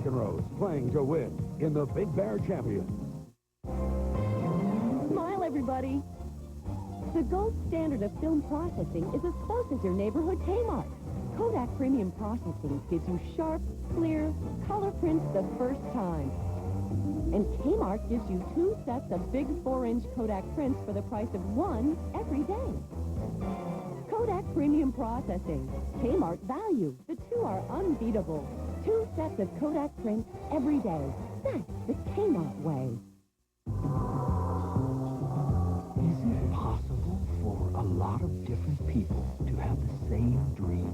McEnroe's playing to win in the Big Bear Champion. Smile, everybody. The gold standard of film processing is as close as your neighborhood Kmart. Kodak Premium Processing gives you sharp, clear, color prints the first time. And Kmart gives you 2 sets of big 4-inch Kodak prints for the price of 1 every day. Kodak Premium Processing. Kmart value. The 2 are unbeatable. 2 sets of Kodak prints every day. That's the Kmart way. Is it possible for a lot of different people to have the same dream?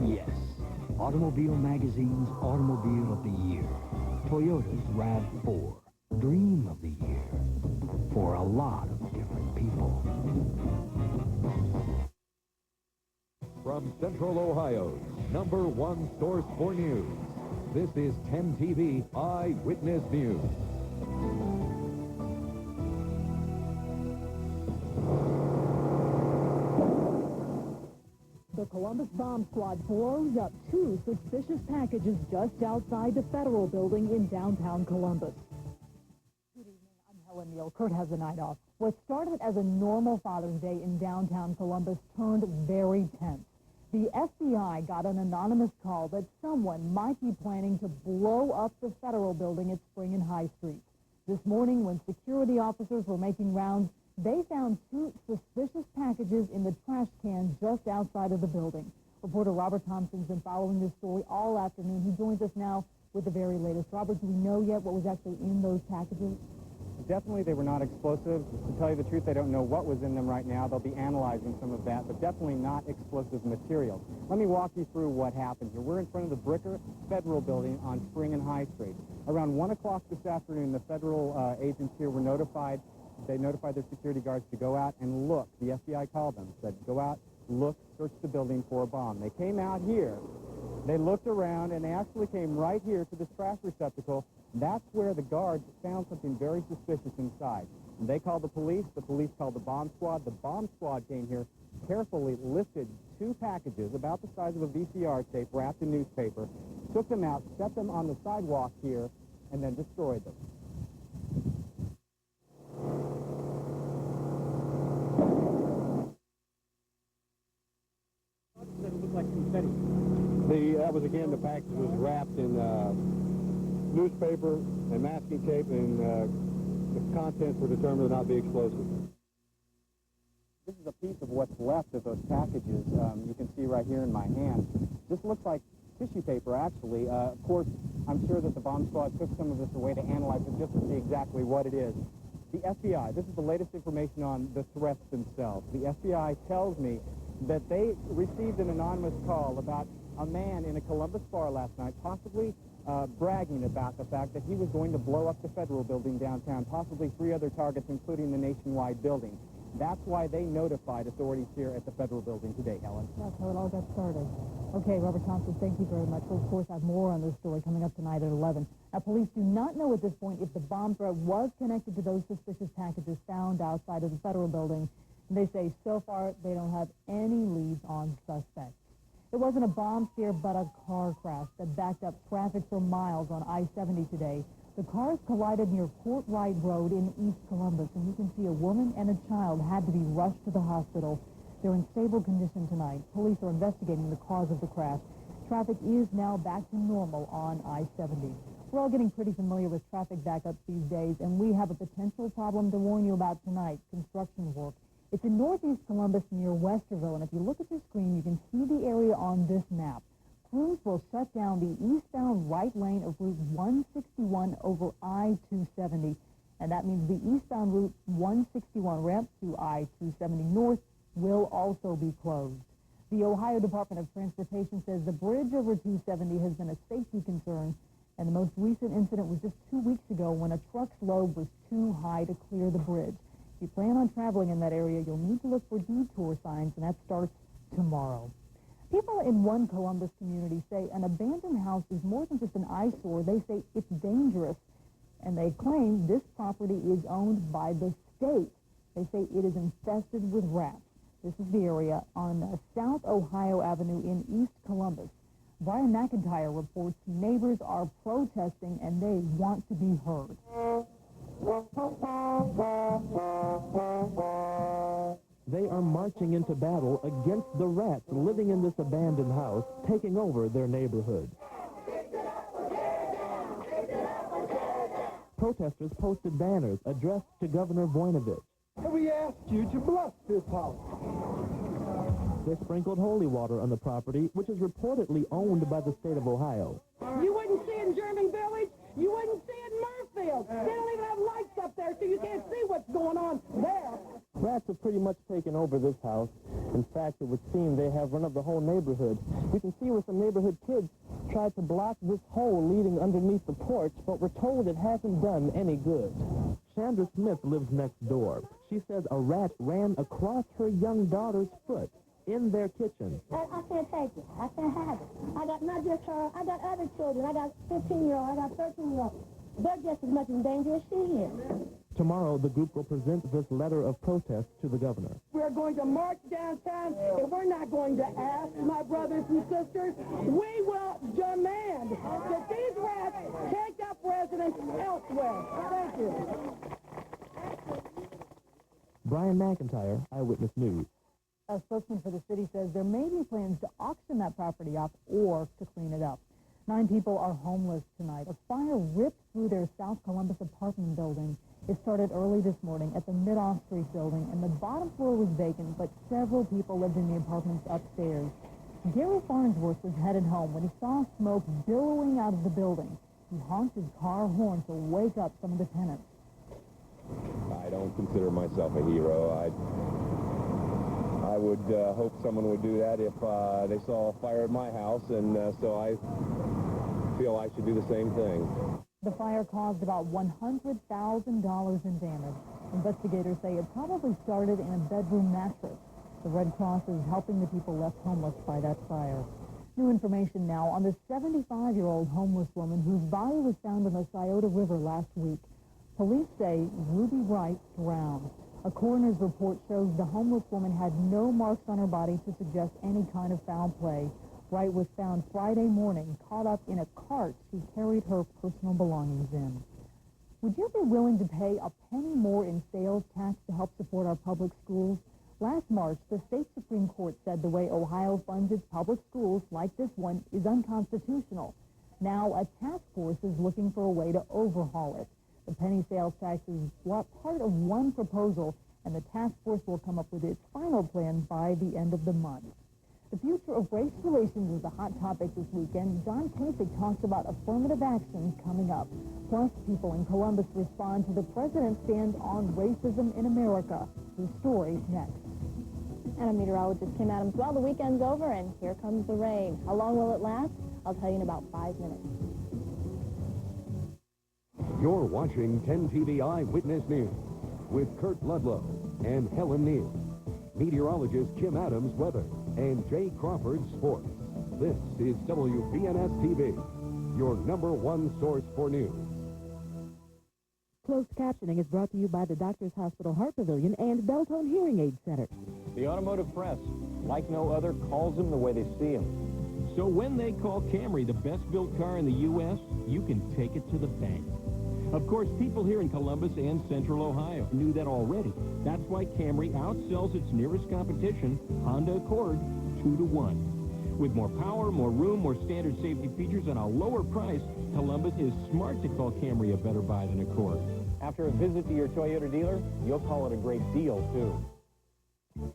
Yes, Automobile Magazine's Automobile of the Year. Toyota's RAV4. Dream of the Year. For a lot of different people. From Central Ohio's #1 source for news, this is 10TV Eyewitness News. The Columbus bomb squad blows up 2 suspicious packages just outside the Federal Building in downtown Columbus. Good evening, I'm Helen Neal. Kurt has the night off. What started as a normal Father's Day in downtown Columbus turned very tense. The FBI got an anonymous call that someone might be planning to blow up the Federal Building at Spring and High Street. This morning, when security officers were making rounds, they found 2 suspicious packages in the trash can just outside of the building. Reporter Robert Thompson's been following this story all afternoon. He joins us now with the very latest. Robert, do we know yet what was actually in those packages? Definitely they were not explosive. To tell you the truth, they don't know what was in them right now. They'll be analyzing some of that, but definitely not explosive material. Let me walk you through what happened here. We're in front of the Bricker Federal Building on Spring and High Street. Around 1 o'clock this afternoon, the federal agents here were notified. They notified their security guards to go out and look. The FBI called them, said, go out, look, search the building for a bomb. They came out here. They looked around, and they actually came right here to this trash receptacle. That's where the guards found something very suspicious inside. And they called the police called the bomb squad. The bomb squad came here, carefully lifted 2 packages about the size of a VCR tape wrapped in newspaper, took them out, set them on the sidewalk here, and then destroyed them. It looked like confetti. That was, again, the package was wrapped in newspaper and masking tape, and the contents were determined to not be explosive. This is a piece of what's left of those packages. You can see right here in my hand. This looks like tissue paper, actually. Of course, I'm sure that the bomb squad took some of this away to analyze it just to see exactly what it is. The FBI, this is the latest information on the threats themselves. The FBI tells me that they received an anonymous call about a man in a Columbus bar last night, possibly bragging about the fact that he was going to blow up the Federal Building downtown, possibly 3 other targets, including the Nationwide Building. That's why they notified authorities here at the Federal Building today, Helen. That's how it all got started. Okay, Robert Thompson, thank you very much. We'll, of course, have more on this story coming up tonight at 11. Now, police do not know at this point if the bomb threat was connected to those suspicious packages found outside of the Federal Building. And they say so far they don't have any leads on suspects. It wasn't a bomb scare, but a car crash that backed up traffic for miles on I-70 today. The cars collided near Courtright Road in East Columbus, and you can see a woman and a child had to be rushed to the hospital. They're in stable condition tonight. Police are investigating the cause of the crash. Traffic is now back to normal on I-70. We're all getting pretty familiar with traffic backups these days, and we have a potential problem to warn you about tonight, construction work. It's in northeast Columbus near Westerville, and if you look at your screen, you can see the area on this map. Crews will shut down the eastbound right lane of Route 161 over I-270, and that means the eastbound Route 161 ramp to I-270 north will also be closed. The Ohio Department of Transportation says the bridge over 270 has been a safety concern, and the most recent incident was just 2 weeks ago when a truck's load was too high to clear the bridge. If you plan on traveling in that area, you'll need to look for detour signs, and that starts tomorrow. People in one Columbus community say an abandoned house is more than just an eyesore. They say it's dangerous, and they claim this property is owned by the state. They say it is infested with rats. This is the area on South Ohio Avenue in East Columbus. Brian McIntyre reports neighbors are protesting and they want to be heard. They are marching into battle against the rats living in this abandoned house, taking over their neighborhood. Protesters posted banners addressed to Governor Voinovich. We asked you to bluff this policy. They sprinkled holy water on the property, which is reportedly owned by the state of Ohio. You wouldn't see it in German Village. You wouldn't see it in Murfield. They don't even have lights up there, so you can't see what's going on there. Rats have pretty much taken over this house. In fact, it would seem they have run of the whole neighborhood. You can see where some neighborhood kids tried to block this hole leading underneath the porch, but we're told it hasn't done any good. Chandra Smith lives next door. She says a rat ran across her young daughter's foot in their kitchen. I can't take it. I can't have it. I got not just her, I got other children. I got 15-year-old, I got 13-year-old. They're just as much in danger as she is. Tomorrow, the group will present this letter of protest to the governor. We're going to march downtown, and we're not going to ask, my brothers and sisters. We will demand that these rats take up residence elsewhere. Thank you. Brian McIntyre, Eyewitness News. A spokesman for the city says there may be plans to auction that property off or to clean it up. 9 people are homeless tonight. A fire ripped through their South Columbus apartment building. It started early this morning at the Mid-Off Street building, and the bottom floor was vacant, but several people lived in the apartments upstairs. Gary Farnsworth was headed home when he saw smoke billowing out of the building. He honked his car horn to wake up some of the tenants. I don't consider myself a hero. I would hope someone would do that if they saw a fire at my house, and so I feel I should do the same thing. The fire caused about $100,000 in damage. Investigators say it probably started in a bedroom mattress. The Red Cross is helping the people left homeless by that fire. New information now on the 75-year-old homeless woman whose body was found in the Scioto River last week. Police say Ruby Wright drowned. A coroner's report shows the homeless woman had no marks on her body to suggest any kind of foul play. Wright was found Friday morning, caught up in a cart she carried her personal belongings in. Would you be willing to pay a penny more in sales tax to help support our public schools? Last March, the state Supreme Court said the way Ohio funds its public schools, like this one, is unconstitutional. Now, a task force is looking for a way to overhaul it. The penny sales tax is part of one proposal, and the task force will come up with its final plan by the end of the month. The future of race relations is a hot topic this weekend. John Kasich talks about affirmative actions coming up. Plus, people in Columbus respond to the president's stand on racism in America. The story next. And a meteorologist, Kim Adams. Well, the weekend's over, and here comes the rain. How long will it last? I'll tell you in about 5 minutes. You're watching 10TV Eyewitness News with Kurt Ludlow and Helen Neal. Meteorologist Kim Adams weather and Jay Crawford sports. This is WBNS TV, your #1 source for news. Closed captioning is brought to you by the Doctors Hospital Heart Pavilion and Beltone Hearing Aid Center. The automotive press, like no other, calls them the way they see them. So when they call Camry the best-built car in the U.S., you can take it to the bank. Of course, people here in Columbus and Central Ohio knew that already. That's why Camry outsells its nearest competition, Honda Accord, 2-to-1. With more power, more room, more standard safety features, and a lower price, Columbus is smart to call Camry a better buy than Accord. After a visit to your Toyota dealer, you'll call it a great deal, too.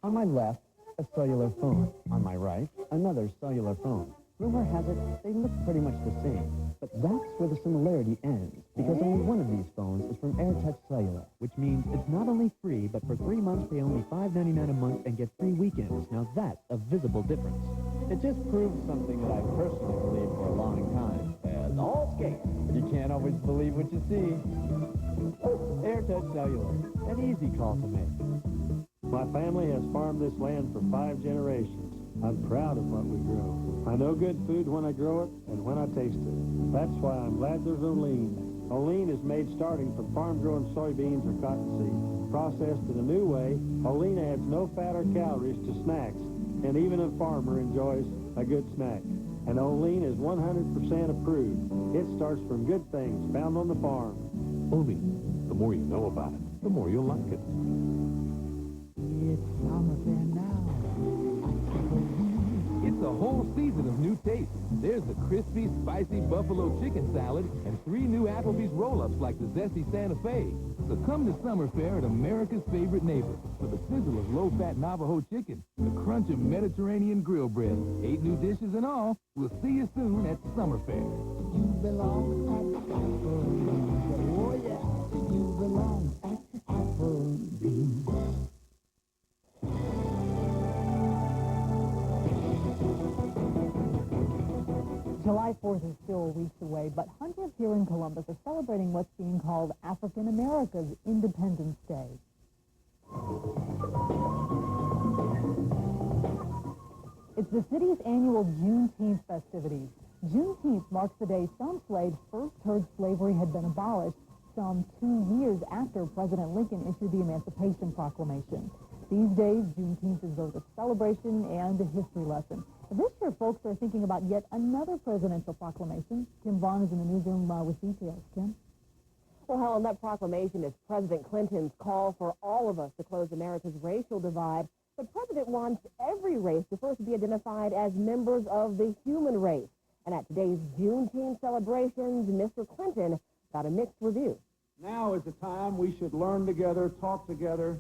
On my left, a cellular phone. On my right, another cellular phone. Rumor has it they look pretty much the same. But that's where the similarity ends, because only one of these phones is from AirTouch Cellular, which means it's not only free, but for 3 months pay only $5.99 a month and get free weekends. Now that's a visible difference. It just proves something that I've personally believed for a long time. As all skate, you can't always believe what you see. AirTouch Cellular, an easy call to make. My family has farmed this land for 5 generations. I'm proud of what we grow. I know good food when I grow it and when I taste it. That's why I'm glad there's Olean. Olean is made starting from farm-grown soybeans or cottonseed. Processed in a new way, Olean adds no fat or calories to snacks, and even a farmer enjoys a good snack. And Olean is 100% approved. It starts from good things found on the farm. Olean, the more you know about it, the more you'll like it. It's summer there now. It's a whole season of new taste. There's the crispy, spicy buffalo chicken salad and 3 new Applebee's roll-ups like the zesty Santa Fe. So come to Summer Fair at America's favorite neighbor for the sizzle of low-fat Navajo chicken, the crunch of Mediterranean grill bread, 8 new dishes and all. We'll see you soon at Summer Fair. You belong at Applebee's. Oh, yeah. You belong at Applebee's. July 4th is still weeks away, but hundreds here in Columbus are celebrating what's being called African America's Independence Day. It's the city's annual Juneteenth festivities. Juneteenth marks the day some slaves first heard slavery had been abolished, some 2 years after President Lincoln issued the Emancipation Proclamation. These days, Juneteenth is both a celebration and a history lesson. This year, folks are thinking about yet another presidential proclamation. Kim Vaughn is in the newsroom with details. Kim? Well, Helen, that proclamation is President Clinton's call for all of us to close America's racial divide. The president wants every race to first be identified as members of the human race. And at today's Juneteenth celebrations, Mr. Clinton got a mixed review. Now is the time we should learn together, talk together,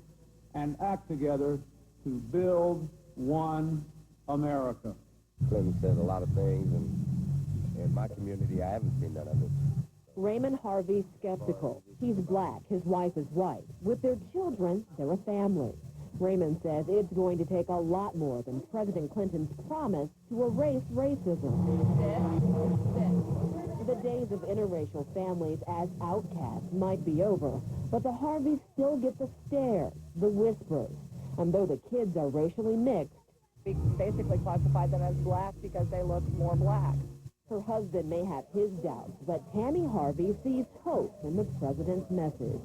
and act together to build one America. Clinton said a lot of things, and in my community, I haven't seen none of it. Raymond Harvey's skeptical. He's black, his wife is white. With their children, they're a family. Raymond says it's going to take a lot more than President Clinton's promise to erase racism. The days of interracial families as outcasts might be over, but the Harveys still get the stares, the whispers. And though the kids are racially mixed, we basically classified them as black because they look more black. Her husband may have his doubts, but Tammy Harvey sees hope in the president's message.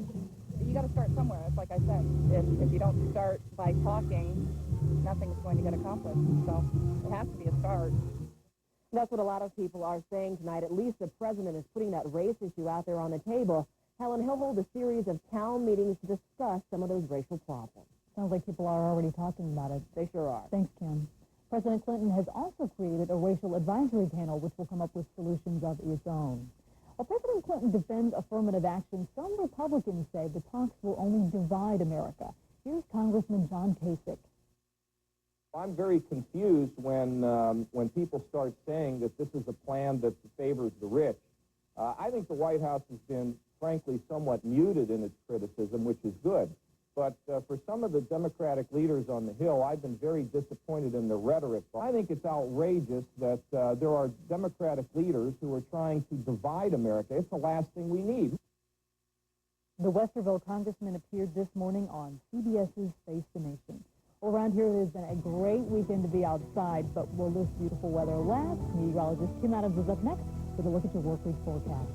You got to start somewhere. It's like I said, if you don't start by talking, nothing's going to get accomplished. So it has to be a start. That's what a lot of people are saying tonight. At least the president is putting that race issue out there on the table. Helen, he'll hold a series of town meetings to discuss some of those racial problems. Sounds like people are already talking about it. They sure are. Thanks, Kim. President Clinton has also created a racial advisory panel which will come up with solutions of its own. While President Clinton defends affirmative action, some Republicans say the talks will only divide America. Here's Congressman John Kasich. I'm very confused when people start saying that this is a plan that favors the rich. I think the White House has been, frankly, somewhat muted in its criticism, which is good. But for some of the Democratic leaders on the Hill, I've been very disappointed in the rhetoric. I think it's outrageous that there are Democratic leaders who are trying to divide America. It's the last thing we need. The Westerville congressman appeared this morning on CBS's Face the Nation. Well, around here, it has been a great weekend to be outside, but will this beautiful weather last? Meteorologist Kim Adams is up next with a look at your work week forecast.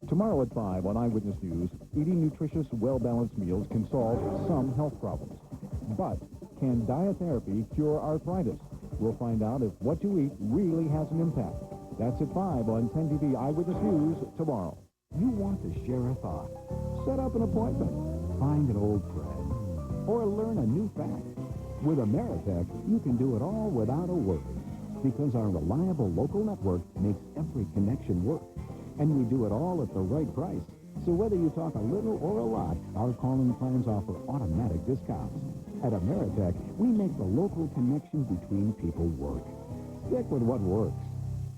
Tomorrow at 5 on Eyewitness News, eating nutritious, well-balanced meals can solve some health problems. But can dietherapy cure arthritis? We'll find out if what you eat really has an impact. That's at 5 on 10TV Eyewitness News tomorrow. You want to share a thought? Set up an appointment. Find an old friend. Or learn a new fact. With Ameritech, you can do it all without a word. Because our reliable local network makes every connection work. And we do it all at the right price. So whether you talk a little or a lot, our calling plans offer automatic discounts. At Ameritech, we make the local connection between people work. Stick with what works.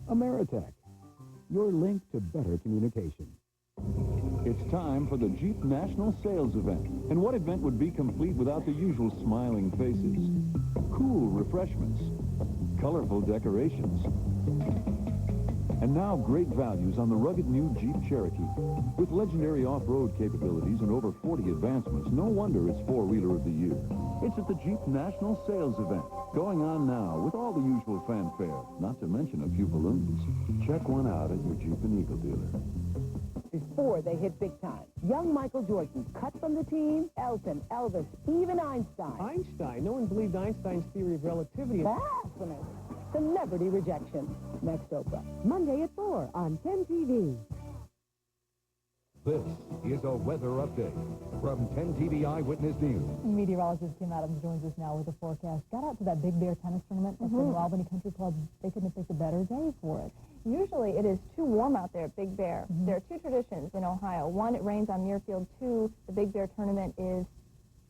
Ameritech, your link to better communication. It's time for the Jeep National Sales Event. And what event would be complete without the usual smiling faces? Cool refreshments, colorful decorations, and now great values on the rugged new Jeep Cherokee. With legendary off-road capabilities and over 40 advancements, no wonder it's four-wheeler of the year. It's at the Jeep National Sales Event, going on now with all the usual fanfare, not to mention a few balloons. Check one out at your Jeep and Eagle dealer. before they hit big time. Young Michael Jordan, cut from the team, Elton, Elvis, even Einstein. Einstein? No one believed Einstein's theory of relativity. Blasphemous. Celebrity rejection. Next Oprah. Monday at 4 on 10TV. This is a weather update from 10TV Eyewitness News. Meteorologist Kim Adams joins us now with the forecast. Got out to that Big Bear tennis tournament at the New Albany Country Club. They couldn't have picked a better day for it. Usually it is too warm out there at Big Bear. There are two traditions in Ohio. One, it rains on Muirfield. Two, the Big Bear tournament is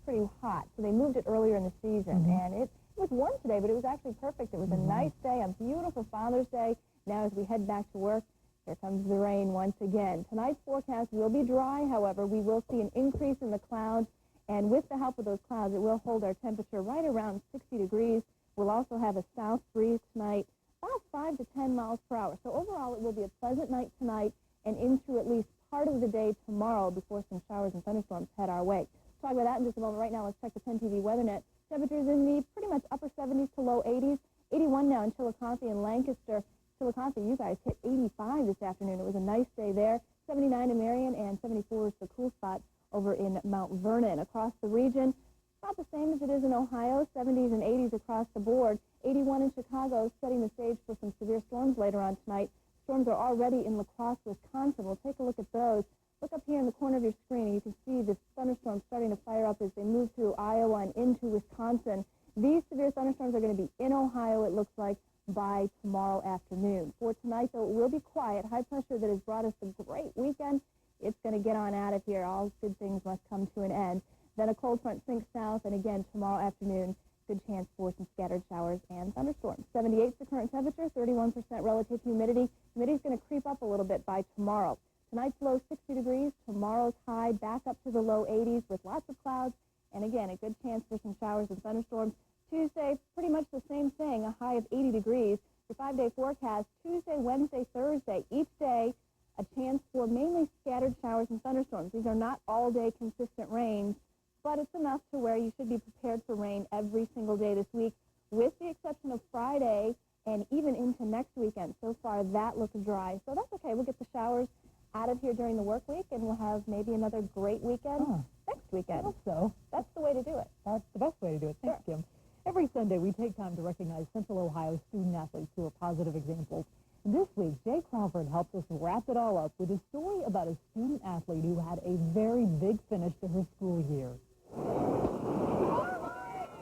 pretty hot. So they moved it earlier in the season. And it was warm today, but it was actually perfect. It was a nice day, a beautiful Father's Day. Now as we head back to work, here comes the rain once again. Tonight's forecast will be dry, however. We will see an increase in the clouds, and with the help of those clouds, it will hold our temperature right around 60 degrees. We'll also have a south breeze tonight, about 5 to 10 miles per hour. So overall, it will be a pleasant night tonight and into at least part of the day tomorrow before some showers and thunderstorms head our way. Talk about that in just a moment. Right now, let's check the 10TV weather net. Temperatures in the pretty much upper 70s to low 80s. 81 now in Chillicothe and Lancaster. Chillicothe, you guys hit 85 this afternoon. It was a nice day there. 79 in Marion and 74 is the cool spot over in Mount Vernon. Across the region, about the same as it is in Ohio, 70s and 80s across the board. 81 in Chicago, setting the stage for some severe storms later on tonight. Storms are already in La Crosse, Wisconsin. We'll take a look at those. Look up here in the corner of your screen, and you can see the thunderstorms starting to fire up as they move through Iowa and into Wisconsin. These severe thunderstorms are going to be in Ohio, it looks like, by tomorrow afternoon. For tonight, though, it will be quiet. High pressure that has brought us a great weekend. It's going to get on out of here. All good things must come to an end. Then a cold front sinks south, and again, tomorrow afternoon, good chance for some scattered showers and thunderstorms. 78 is the current temperature, 31% relative humidity. Humidity is going to creep up a little bit by tomorrow. Tonight's low 60 degrees. Tomorrow's high back up to the low 80s with lots of clouds. And again, a good chance for some showers and thunderstorms. Tuesday, pretty much the same thing, a high of 80 degrees. The 5-day forecast, Tuesday, Wednesday, Thursday, each day, a chance for mainly scattered showers and thunderstorms. These are not all-day consistent rains, but it's enough to where you should be prepared for rain every single day this week, with the exception of Friday and even into next weekend. So far, that looks dry. So that's okay. We'll get the showers out of here during the work week, and we'll have maybe another great weekend next weekend. I hope so. That's the way to do it. That's the best way to do it. Thanks, Kim. Every Sunday, we take time to recognize Central Ohio student-athletes who are positive examples. And this week, Jay Crawford helps us wrap it all up with a story about a student-athlete who had a very big finish to her school year.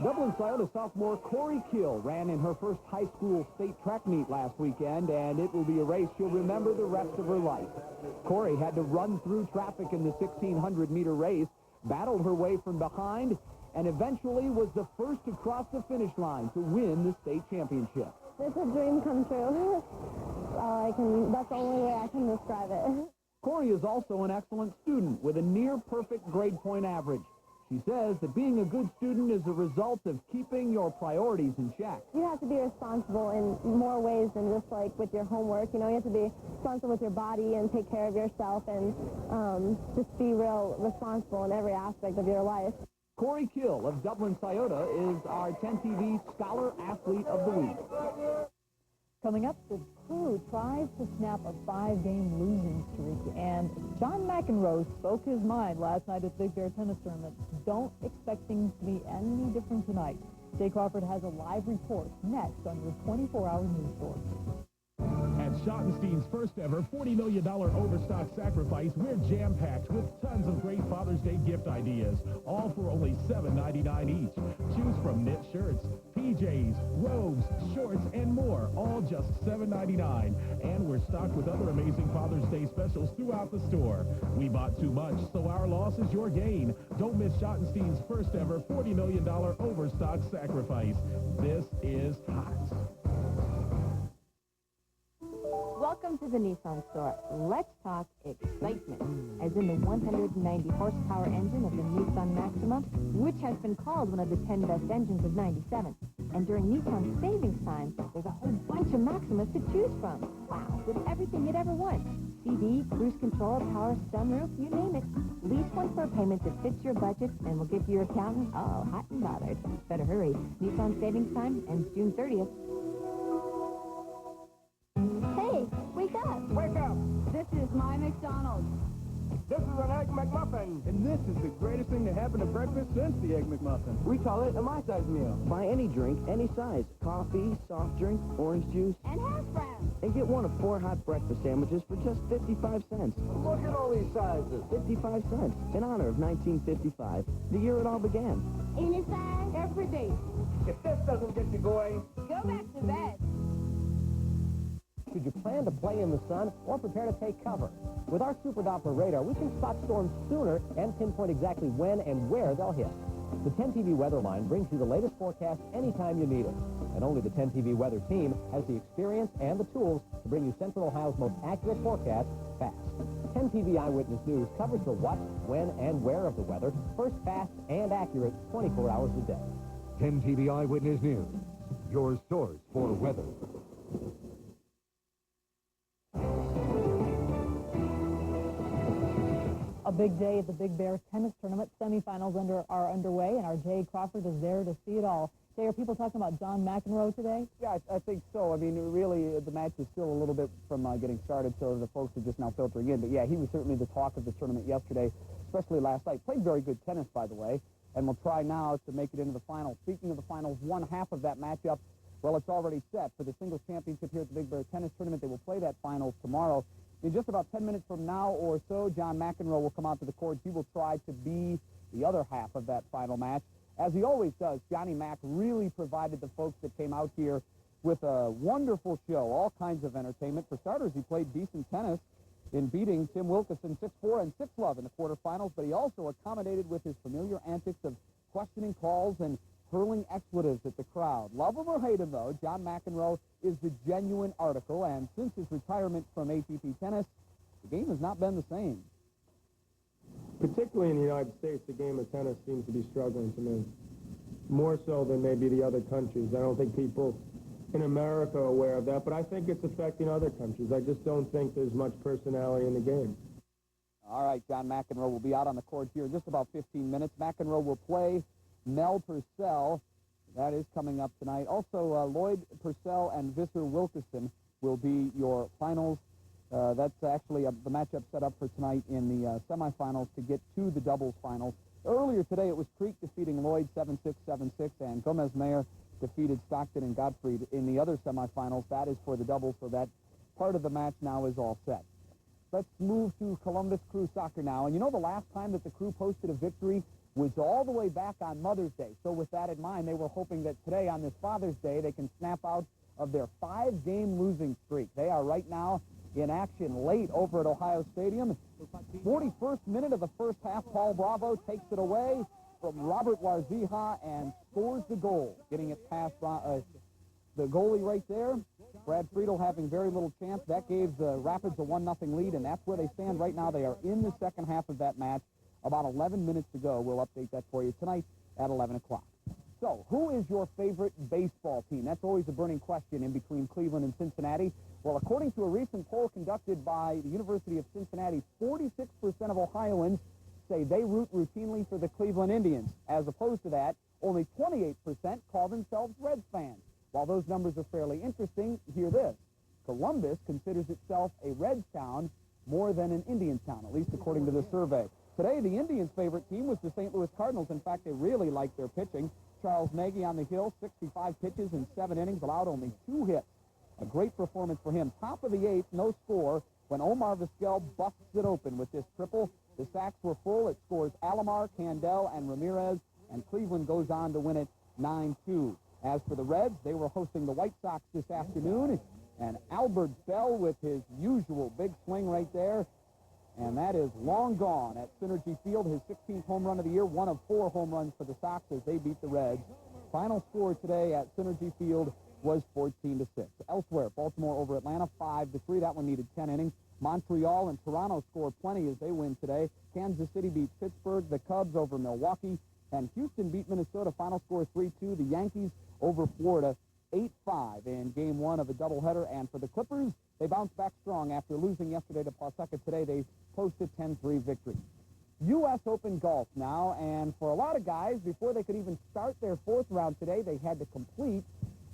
Dublin Scioto sophomore Corey Kill ran in her first high school state track meet last weekend, and it will be a race she'll remember the rest of her life. Corey had to run through traffic in the 1,600-meter race, battled her way from behind, and eventually was the first to cross the finish line to win the state championship. It's a dream come true. That's the only way I can describe it. Corey is also an excellent student with a near-perfect grade point average. She says that being a good student is a result of keeping your priorities in check. You have to be responsible in more ways than just like with your homework. You know, you have to be responsible with your body and take care of yourself and just be real responsible in every aspect of your life. Corey Kill of Dublin Scioto is our 10TV Scholar Athlete of the Week. Coming up, the crew tries to snap a 5-game losing streak, and John McEnroe spoke his mind last night at the Big Bear Tennis Tournament. Don't expect things to be any different tonight. Jay Crawford has a live report next on your 24-hour news source. At Schottenstein's first ever $40 million overstock sacrifice, we're jam-packed with tons of great Father's Day gift ideas, all for only $7.99 each. Choose from knit shirts, PJs, robes, shorts, and more, all just $7.99. And we're stocked with other amazing Father's Day specials throughout the store. We bought too much, so our loss is your gain. Don't miss Schottenstein's first ever $40 million overstock sacrifice. This is hot. Welcome to the Nissan store. Let's talk excitement, as in the 190 horsepower engine of the Nissan Maxima, which has been called one of the 10 best engines of '97. And during Nissan savings time, there's a whole bunch of Maximas to choose from. Wow, with everything you'd ever want. CD, cruise control, power sunroof, you name it. Lease one for a payment that fits your budget, and we'll give your accountant all hot and bothered. Better hurry. Nissan savings time ends June 30th. Hey, wake up. Wake up. This is my McDonald's. This is an Egg McMuffin. And this is the greatest thing to happen to breakfast since the Egg McMuffin. We call it a my-size meal. Buy any drink, any size. Coffee, soft drink, orange juice. And hash browns. And get one of 4 hot breakfast sandwiches for just 55 cents. Look at all these sizes. 55 cents, in honor of 1955, the year it all began. Any size, every day. If this doesn't get you going, Go back to bed. Should you plan to play in the sun or prepare to take cover? With our Super Doppler radar, we can spot storms sooner and pinpoint exactly when and where they'll hit. The 10TV weather line brings you the latest forecast anytime you need it. And only the 10TV weather team has the experience and the tools to bring you Central Ohio's most accurate forecast fast. 10TV Eyewitness News covers the what, when, and where of the weather, first fast and accurate 24 hours a day. 10TV Eyewitness News, your source for weather. A big day at the Big Bear tennis tournament. Semifinals are underway, and our Jay Crawford is there to see it all. Jay, are people talking about John McEnroe today? Yeah, I think so. I mean, really, the match is still a little bit from getting started, so the folks are just now filtering in. But, yeah, he was certainly the talk of the tournament yesterday, especially last night. Played very good tennis, by the way, and will try now to make it into the finals. Speaking of the finals, one half of that matchup, well, it's already set for the singles championship here at the Big Bear tennis tournament. They will play that finals tomorrow. In just about 10 minutes from now or so, John McEnroe will come out to the court. He will try to be the other half of that final match. As he always does, Johnny Mac really provided the folks that came out here with a wonderful show, all kinds of entertainment. For starters, he played decent tennis in beating Tim Wilkison 6-4 and 6-love in the quarterfinals, but he also accommodated with his familiar antics of questioning calls and hurling expletives at the crowd. Love him or hate him, though, John McEnroe is the genuine article, and since his retirement from ATP tennis, the game has not been the same. Particularly in the United States, the game of tennis seems to be struggling to me, more so than maybe the other countries. I don't think people in America are aware of that, but I think it's affecting other countries. I just don't think there's much personality in the game. All right, John McEnroe will be out on the court here in just about 15 minutes. McEnroe will play Mel Purcell. That is coming up tonight. Also, Lloyd Purcell and Visser Wilkeson will be your finals. That's actually the matchup set up for tonight in the semifinals to get to the doubles finals. Earlier today, it was Creek defeating Lloyd 7-6, 7-6, and Gomez-Mayer defeated Stockton and Gottfried in the other semifinals. That is for the doubles, so that part of the match now is all set. Let's move to Columbus Crew Soccer now. And you know the last time that the Crew posted a victory was all the way back on Mother's Day. So with that in mind, they were hoping that today on this Father's Day, they can snap out of their 5-game losing streak. They are right now in action late over at Ohio Stadium. 41st minute of the first half, Paul Bravo takes it away from Robert Warzija and scores the goal, getting it past the goalie right there. Brad Friedel having very little chance. That gave the Rapids a 1-0 lead, and that's where they stand right now. They are in the second half of that match. About 11 minutes to go. We'll update that for you tonight at 11 o'clock. So, who is your favorite baseball team? That's always a burning question in between Cleveland and Cincinnati. Well, according to a recent poll conducted by the University of Cincinnati, 46% of Ohioans say they root routinely for the Cleveland Indians. As opposed to that, only 28% call themselves Reds fans. While those numbers are fairly interesting, hear this. Columbus considers itself a Reds town more than an Indians town, at least according to the survey. Today, the Indians' favorite team was the St. Louis Cardinals. In fact, they really liked their pitching. Charles Nagy on the hill, 65 pitches in 7 innings, allowed only 2 hits. A great performance for him. Top of the 8th, no score, when Omar Vizquel busts it open with this triple. The sacks were full. It scores Alomar, Candel, and Ramirez, and Cleveland goes on to win it 9-2. As for the Reds, they were hosting the White Sox this afternoon, and Albert Bell with his usual big swing right there. And that is long gone at Synergy Field. His 16th home run of the year, 1 of 4 home runs for the Sox as they beat the Reds. Final score today at Synergy Field was 14-6. Elsewhere, Baltimore over Atlanta, 5-3. That one needed 10 innings. Montreal and Toronto scored plenty as they win today. Kansas City beat Pittsburgh. The Cubs over Milwaukee. And Houston beat Minnesota. Final score 3-2. The Yankees over Florida, 8-5 in Game 1 of a doubleheader. And for the Clippers, they bounced back strong after losing yesterday to Pawtucket. Today, they posted 10-3 victory. U.S. Open golf now, and for a lot of guys, before they could even start their 4th round today, they had to complete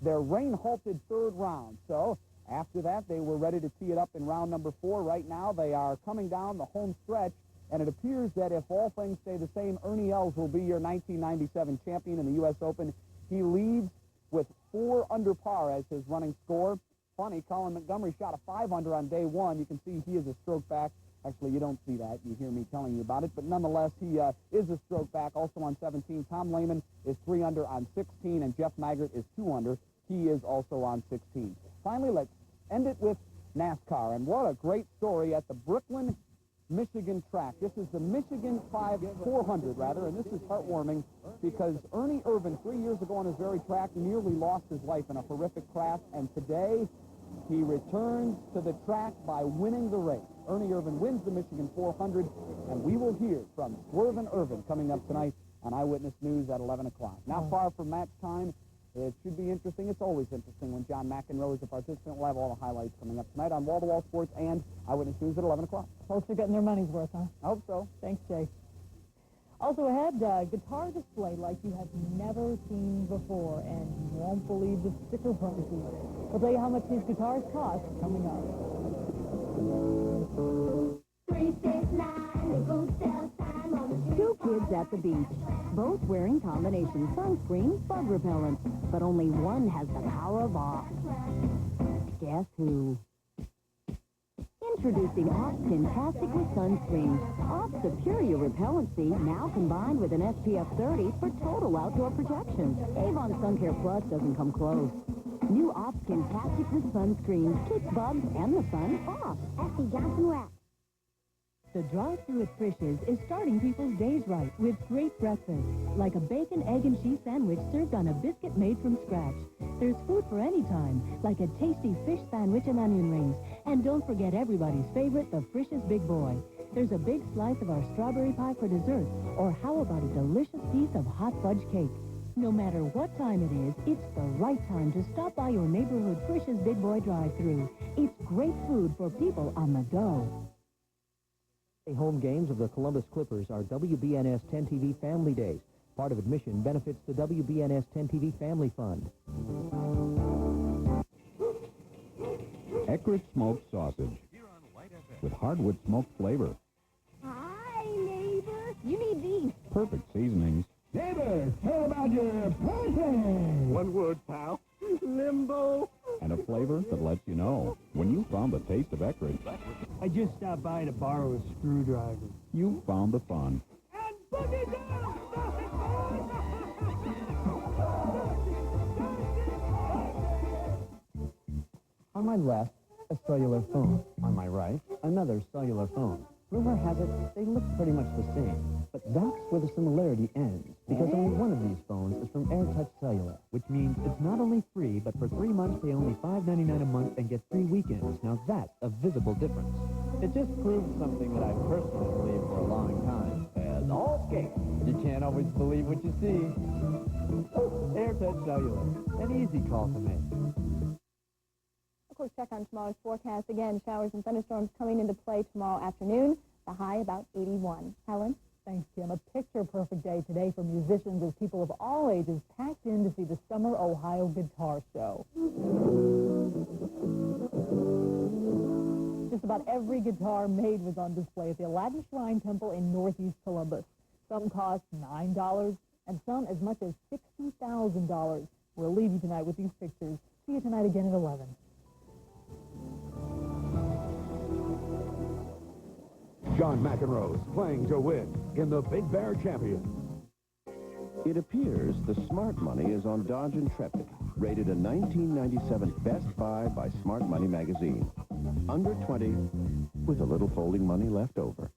their rain-halted 3rd round. So After that, they were ready to tee it up in round number 4. Right now, they are coming down the home stretch, and it appears that if all things stay the same, Ernie Els will be your 1997 champion in the U.S. Open. He leads with 4 under par as his running score. Funny, Colin Montgomery shot a 5 under on day 1. You can see he is a stroke back. Actually, you don't see that. You hear me telling you about it. But nonetheless, he is a stroke back. Also on 17, Tom Lehman is 3 under on 16, and Jeff Maggart is 2 under. He is also on 16. Finally, let's end it with NASCAR. And what a great story at the Brooklyn, Michigan track. This is the Michigan 400, and this is heartwarming because Ernie Irvan, 3 years ago on this very track, nearly lost his life in a horrific crash, and today he returns to the track by winning the race. Ernie Irvan wins the Michigan 400, and we will hear from Swervin' Irvan coming up tonight on Eyewitness News at 11 o'clock. Not far from match time. It should be interesting. It's always interesting when John McEnroe is a participant. We'll have all the highlights coming up tonight on Wall to Wall Sports and Eyewitness News at 11 o'clock. Folks are getting their money's worth, huh? I hope so. Thanks, Jay. Also ahead, guitar display like you have never seen before, and you won't believe the sticker prices. We'll tell you how much these guitars cost coming up. 369, the boot sale time on the 2 kids at the beach, both wearing combination sunscreen, bug repellent, but only one has the power of off. Guess who? Introducing Off Skintastic with Sunscreen. Off's superior repellency, now combined with an SPF 30 for total outdoor protection. Avon Sun Care Plus doesn't come close. New Off Skintastic with Sunscreen keeps bugs and the sun off. Effie Johnson Wax. The drive-thru at Frisch's is starting people's days right with great breakfast, like a bacon, egg, and cheese sandwich served on a biscuit made from scratch. There's food for any time, like a tasty fish sandwich and onion rings. And don't forget everybody's favorite, the Frisch's Big Boy. There's a big slice of our strawberry pie for dessert, or how about a delicious piece of hot fudge cake? No matter what time it is, it's the right time to stop by your neighborhood Frisch's Big Boy drive-thru. It's great food for people on the go. Home games of the Columbus Clippers are WBNS 10TV Family Days. Part of admission benefits the WBNS 10TV Family Fund. Eckrich smoked sausage with hardwood smoked flavor. Hi, neighbor. You need these. Perfect seasonings. Neighbors, how about your plantain? One word, pal. Limbo. And a flavor that lets you know when you found the taste of Eckrich. I just stopped by to borrow a screwdriver. You found the fun. And boogie down! On my left, a cellular phone. On my right, another cellular phone. Rumor has it they look pretty much the same, but that's where the similarity ends, because only one of these phones is from AirTouch Cellular, which means it's not only free, but for 3 months pay only $5.99 a month and get 3 weekends. Now that's a visible difference. It just proves something that I've personally believed for a long time. As all skates, you can't always believe what you see. AirTouch Cellular, an easy call to make. A quick check on tomorrow's forecast. Again, showers and thunderstorms coming into play tomorrow afternoon. The high about 81. Helen? Thanks, Kim. A picture-perfect day today for musicians as people of all ages packed in to see the Summer Ohio Guitar Show. Just about every guitar made was on display at the Aladdin Shrine Temple in northeast Columbus. Some cost $9 and some as much as $60,000. We'll leave you tonight with these pictures. See you tonight again at 11. John McEnroe's playing to win in the Big Bear Champion. It appears the smart money is on Dodge Intrepid, rated a 1997 Best Buy by Smart Money magazine. Under 20, with a little folding money left over.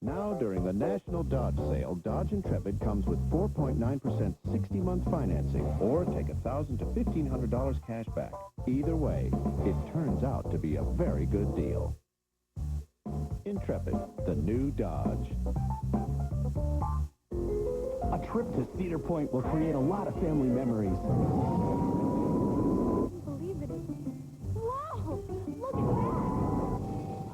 Now, during the National Dodge Sale, Dodge Intrepid comes with 4.9% 60-month financing, or take $1,000 to $1,500 cash back. Either way, it turns out to be a very good deal. Intrepid, the new Dodge. A trip to Cedar Point will create a lot of family memories. Believe it. Whoa! Look at that!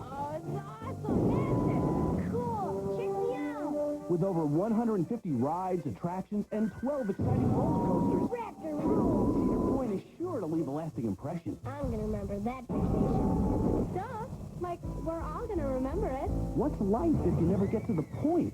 Oh, it's awesome, isn't it? Cool. Check me out. With over 150 rides, attractions, and 12 exciting roller coasters, Raptor rules. Cedar Point is sure sure to leave a lasting impression. I'm going to remember that fixation. Duh. Like, we're all going to remember it. What's life if you never get to the point?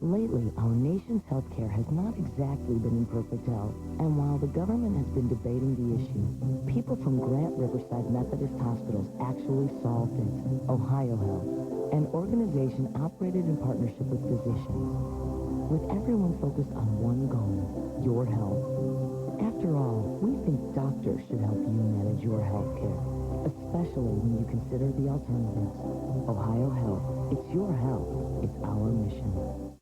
Lately, our nation's healthcare has not exactly been in perfect health. And while the government has been debating the issue, people from Grant Riverside Methodist Hospitals actually solved it. Ohio Health, an organization operated in partnership with physicians, with everyone focused on one goal, your health. After all, we think doctors should help you manage your health care, especially when you consider the alternatives. Ohio Health, it's your health, it's our mission.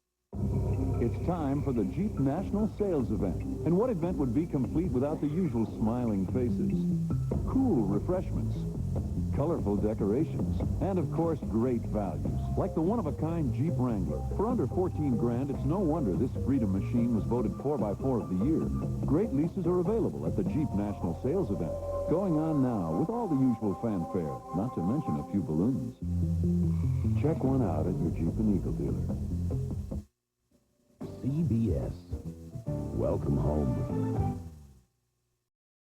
It's time for the Jeep National Sales Event. And what event would be complete without the usual smiling faces? Cool refreshments, colorful decorations, and of course, great values, like the one-of-a-kind Jeep Wrangler. For under 14 grand, it's no wonder this Freedom machine was voted 4x4 of the year. Great leases are available at the Jeep National Sales Event, going on now with all the usual fanfare, not to mention a few balloons. Check one out at your Jeep and Eagle dealer. CBS. Welcome home.